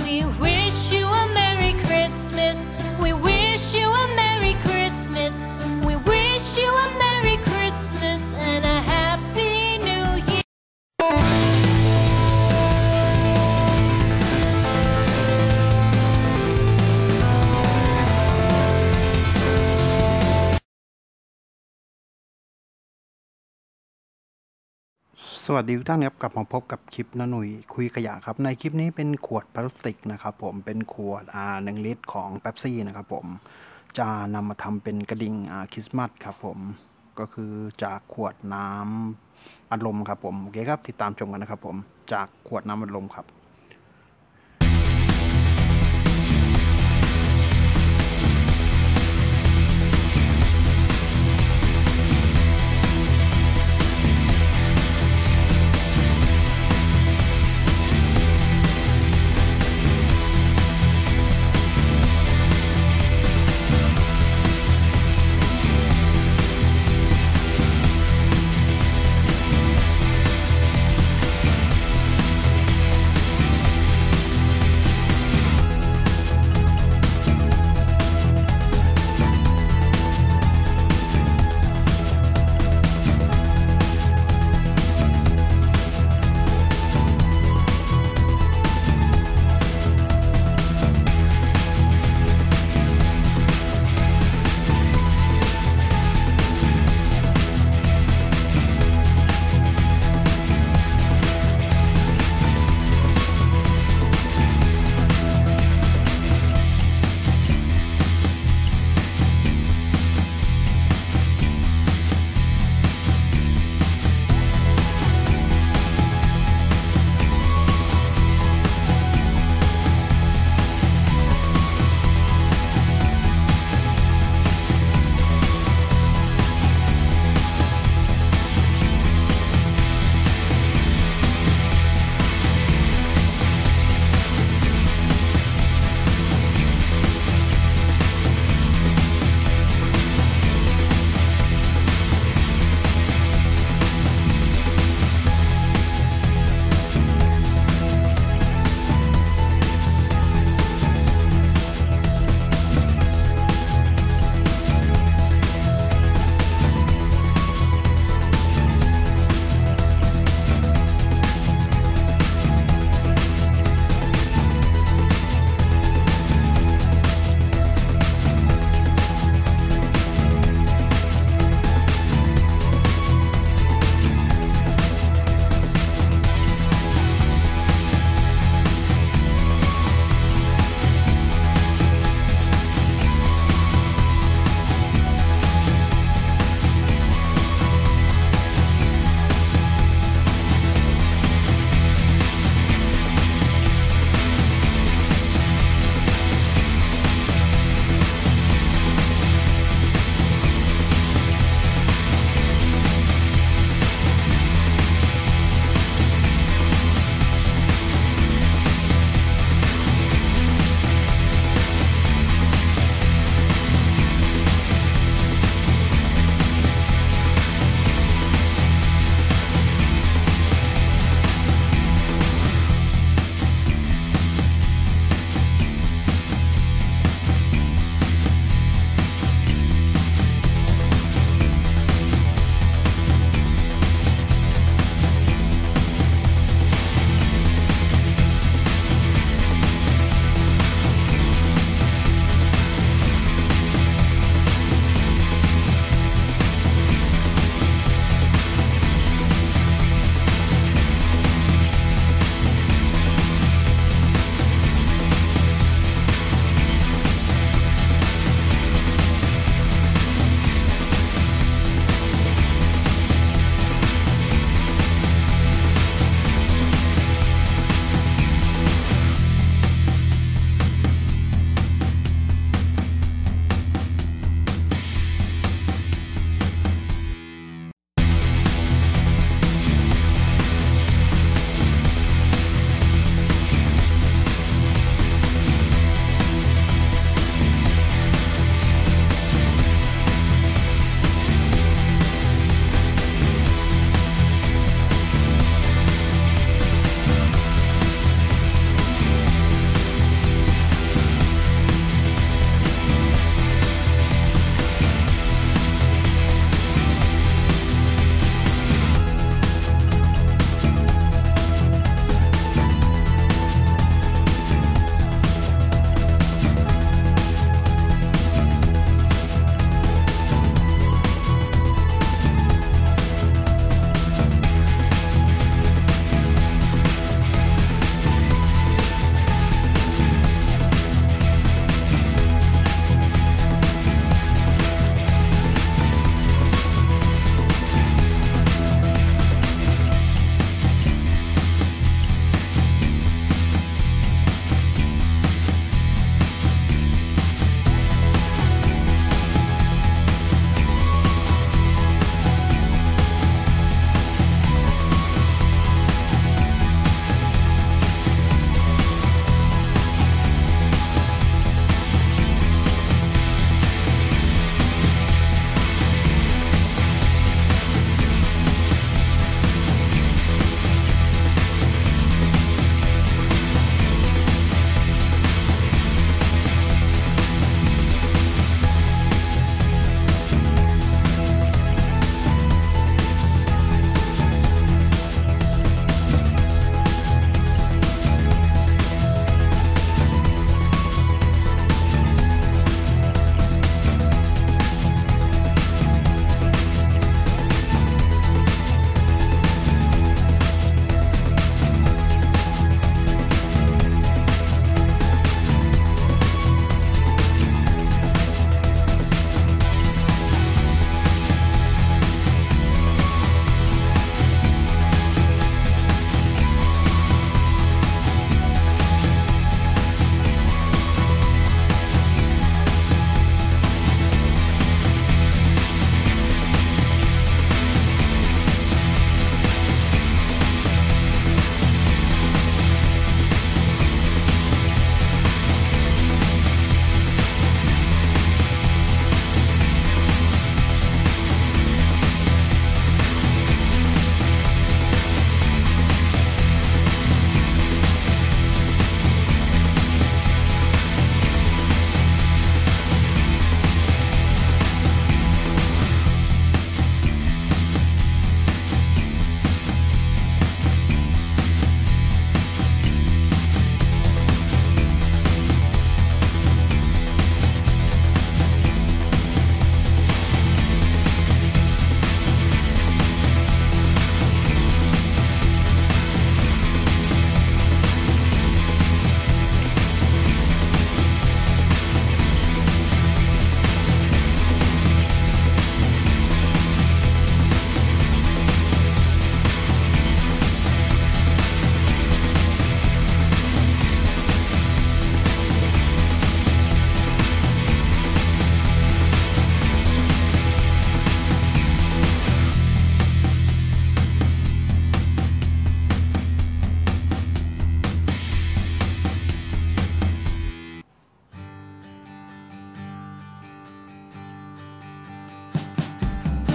We wish you a Merry Christmas. We wish you a Merry Christmas. We wish you a Merry Christmas and a Happy New Year. สวัสดีทุกท่านครับกลับมาพบกับคลิปน้าหนุ่ยคุยขยะครับในคลิปนี้เป็นขวดพลาสติกนะครับผมเป็นขวด1 ลิตรของเป๊ปซี่นะครับผมจะนำมาทำเป็นกระดิ่งคริสต์มาสครับผมก็คือจากขวดน้ำอัดลมครับผมโอเคครับติดตามชมกันนะครับผมจากขวดน้ำอัดลมครับ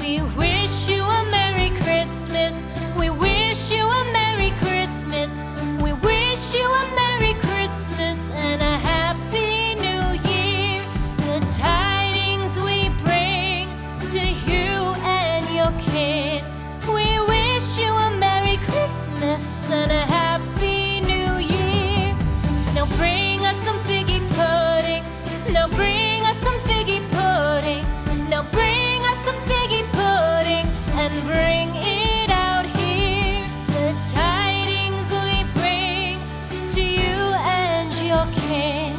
We wish you a Merry Christmas. We wish you a Merry Christmas. We wish you a Merry Christmas and a Happy New Year. The tidings we bring to you and your kin. We wish you a Merry Christmas and a Happy New Year. Now bring us some figgy pudding. Now bring us some figgy pudding. Now bring us some figgy pudding and bring it out here. The tidings we bring to you and your kin.